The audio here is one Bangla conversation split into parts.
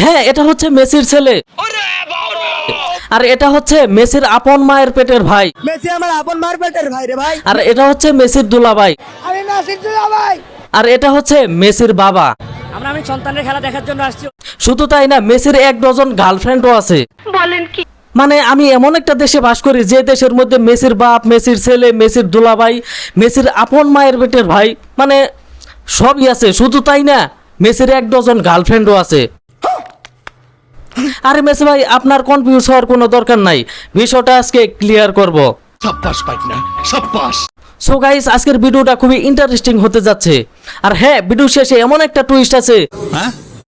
হ্যাঁ, এটা হচ্ছে মেসির ছেলে, আর এটা হচ্ছে মেসির আপন মায়ের পেটের ভাই। মেসি আমার আপন মায়ের পেটের ভাই রে ভাই। আর এটা হচ্ছে মেসির দুলাভাই। আমি নাসির দুলাভাই। আর এটা হচ্ছে মেসির বাবা। আমি সন্তানের খেলা দেখার জন্য আসছি। শুধু তাই না, মেসির 1 ডজন গার্লফ্রেন্ডও আছে। বলেন কি? মানে আমি এমন একটা দেশে বাস করি যে দেশের মধ্যে মেসির বাপ, মেসির ছেলে, মেসির দুলাভাই, মেসির আপন মায়ের পেটের ভাই, মানে সবই আছে। শুধু তাই না, মেসির 1 ডজন গার্লফ্রেন্ডও আছে। আরে মেসি ভাই, আপনার কনফিউজ হওয়ার কোনো দরকার নাই, বিষয়টা আজকে ক্লিয়ার করব। সো গাইস, আজকের ভিডিওটা খুবই ইন্টারেস্টিং হতে যাচ্ছে। আর হ্যাঁ, ভিডিও শেষে এমন একটা টুইস্ট আছে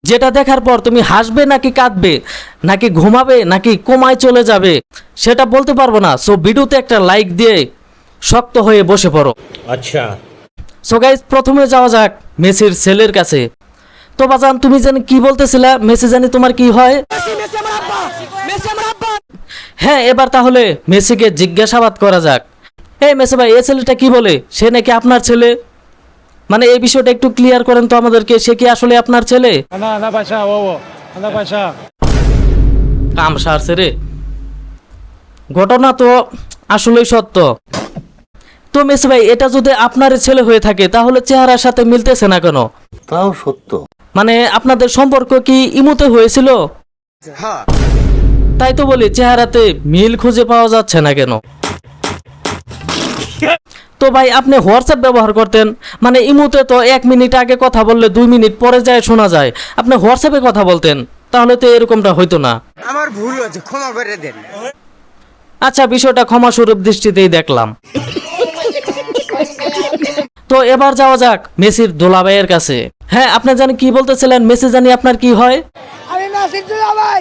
যেটা দেখার পর তুমি হাসবে নাকি কাঁদবে, নাকি ঘুমাবে নাকি কোমায় চলে যাবে, সেটা বলতে পারবো না। সো ভিডিওতে একটা লাইক দিয়ে শক্ত হয়ে বসে পড়ো। আচ্ছা, সো গাইস, প্রথমে যাওয়া যাক মেসির ছেলের কাছে। তো বাজান, তুমি জানি কি বলতেছিলা, মেসি জানি তোমার কি হয়? হ্যাঁ, এবার তাহলে মেসিকে জিজ্ঞাসাবাদ করা যাক। এই মেসি ভাই, এই ছেলেটা কি বলে সে নাকি আপনার ছেলে? মানে এই বিষয়টা একটু ক্লিয়ার করেন তো আমাদেরকে, সে কি আসলে আপনার ছেলে? কাম সারছে রে, ঘটনা তো আসলেই সত্য। তো মেসি ভাই, এটা যদি আপনার ছেলে হয়ে থাকে তাহলে চেহারার সাথে মিলতেছে না কেন? তাও সত্য। মানে আপনাদের সম্পর্ক কি ইমুতে হয়েছিল? তাই তো বলি, চেহারাতে মিল খুঁজে পাওয়া যাচ্ছে না কেন? তো ভাই, আপনি হোয়াটসঅ্যাপ ব্যবহার করতেন, মানে ইমুতে তো 1 মিনিট আগে কথা বললে 2 মিনিট পরে যায় শোনা যায়। আপনি হোয়াটসঅ্যাপে কথা বলতেন, তাহলে তো এরকমটা হইতো না। আমার ভুল হয়েছে, ক্ষমা করে দেন। আচ্ছা, বিষয়টা ক্ষমা স্বরূপ দৃষ্টিতেই দেখলাম। তো এবার যাওয়া যাক মেসির দুলাভাইয়ের কাছে। হ্যাঁ, আপনি জানি কি বলতেছিলেন, মেসি জানি আপনার কি হয়? আমি নাসির দুলাভাই।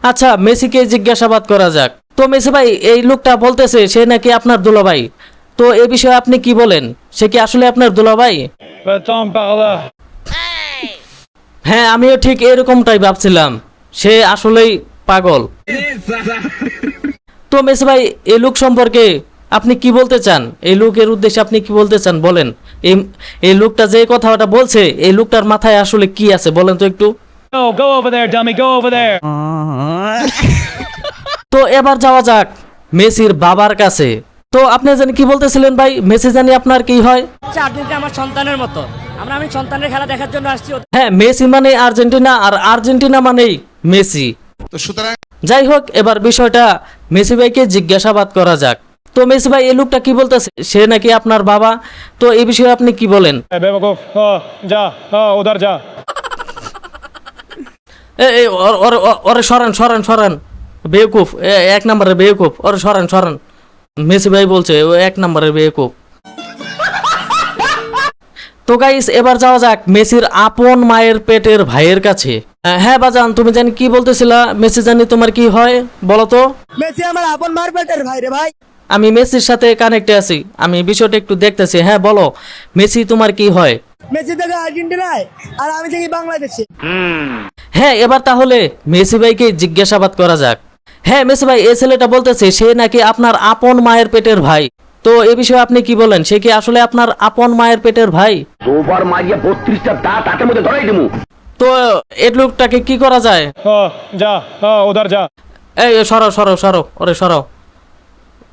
আচ্ছা, মেসিকে জিজ্ঞাসাবাদ করা যাক। তো মেসি ভাই, এই লোকটা বলতেছে সে নাকি আপনার দুলাভাই, তো এ বিষয়ে আপনি কি বলেন? সে কি আসলে আপনার দুলাভাই? হ্যাঁ, আমিও ঠিক এরকমটাই ভাবছিলাম, সে আসলেই পাগল। তো মেসি ভাই, এই লোক সম্পর্কে আপনি কি বলতে চান? এই লোকের উদ্দেশ্যে আপনি কি বলতে চান বলেন? এই লোকটা যে কথাটা বলছে, এই লোকটার মাথায় আসলে কি আছে বলেন তো একটু। go over there, dummy, go over there. তো এবার যাওয়া যাক মেসির বাবার কাছে। তো আপনি জানি কি বলতেছিলেন ভাই, মেসি জানি আপনার কি হয়? আর্জেন্টিনা আমার সন্তানের মতো। আমি সন্তানের খেলা দেখার জন্য আসছি। হ্যাঁ, মেসি মানে আর্জেন্টিনা, আর আর্জেন্টিনা মানেই মেসি। তো সুতরাং যাই হোক, এবার বিষয়টা মেসি ভাইকে জিজ্ঞাসাবাদ করা যাক। তো মেসি ভাই, এই লোকটা কি বলতেছে সে নাকি আপনার বাবা, তো এই বিষয়ে আপনি কি বলেন? बेवकूफ, जा, उधर जा. ওরে সরান সরান সরান, বেওকুফ, 1 নম্বরের বেওকুফ, ওরে সরান সরান। মেসি ভাই বলছে ও 1 নম্বরের বেওকুফ। তো গাইস, এবার যাওয়া যাক মেসির আপন মায়ের পেটের ভাইয়ের কাছে। হ্যাঁ বাজান, তুমি জানি কি বলতেছিলা, মেসি জানি তোমার কি হয় বলো তো? মেসি আমার আপন মায়ের পেটের ভাই রে ভাই। আমি মেসির সাথে কানেক্টে আছি, আমি বিষয়টা একটু দেখতেছি। হ্যাঁ বলো, মেসি তোমার কি হয়? মেসি থেকে আর্জেন্টিনায়, আর আমি থেকে বাংলাদেশে। হ্যাঁ, এবার তাহলে মেসি ভাইকে জিজ্ঞাসাবাদ করা যাক। হ্যাঁ মেসি ভাই, এই ছেলেটা বলতেছে সে নাকি আপনার আপন মায়ের পেটের ভাই, তো এ বিষয়ে আপনি কি বলেন? সে কি আসলে আপনার আপন মায়ের পেটের ভাই? তো এই লোকটাকে কি করা যায়? जा, उधर जा. এই সরো সরো সরো, ওরে সরো,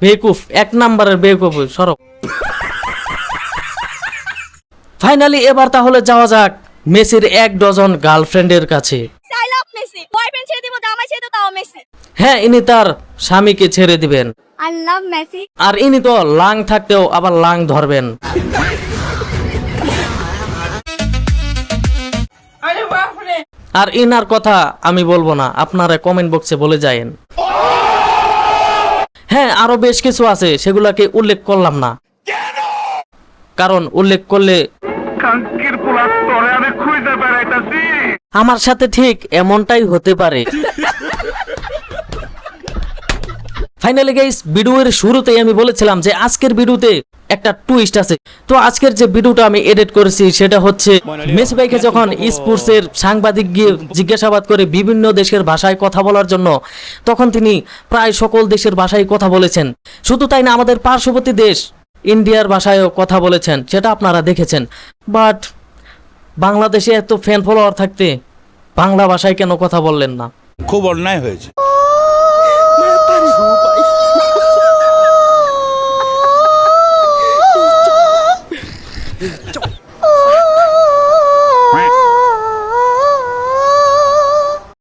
বেকুফ, 1 নম্বরের বেকুফ, সরো। ফাইনালি এবার তাহলে যাওয়া যাক মেসির 1 ডজন গার্লফ্রেন্ডের কাছে। হ্যাঁ, ইনি তার স্বামীকে ছেড়ে দিবেন। I love Messi. আর ইনি তো লাং থাকতেও আবার লাং ধরবেন। আর ইনার কথা আমি বলবো না, আপনারা কমেন্ট বক্সে বলে যায়েন। হ্যাঁ, আরো বেশ কিছু আছে, সেগুলোকে উল্লেখ করলাম না, কারণ উল্লেখ করলে আমার সাথে ঠিক এমনটাই হতে পারে। ফাইনালি গাইস, ভিডিওর শুরুতেই আমি বলেছিলাম যে আজকের ভিডিওতে একটা টুইস্ট আছে। তো আজকের যে ভিডিওটা আমি এডিট করেছি সেটা হচ্ছে মেসি ভাইকে যখন স্পোর্টসের সাংবাদিক গিয়ে জিজ্ঞাসাবাদ করে বিভিন্ন দেশের ভাষায় কথা বলার জন্য, তখন তিনি প্রায় সকল দেশের ভাষায় কথা বলেছেন। শুধু তাই না, আমাদের পার্শ্ববর্তী দেশ ইন্ডিয়ার ভাষায়ও কথা বলেছেন, সেটা আপনারা দেখেছেন। বাট বাংলাদেশে এত ফ্যান ফলোয়ার থাকতে বাংলা ভাষায় কেন কথা বললেন না? খুব অন্যায় হয়েছে।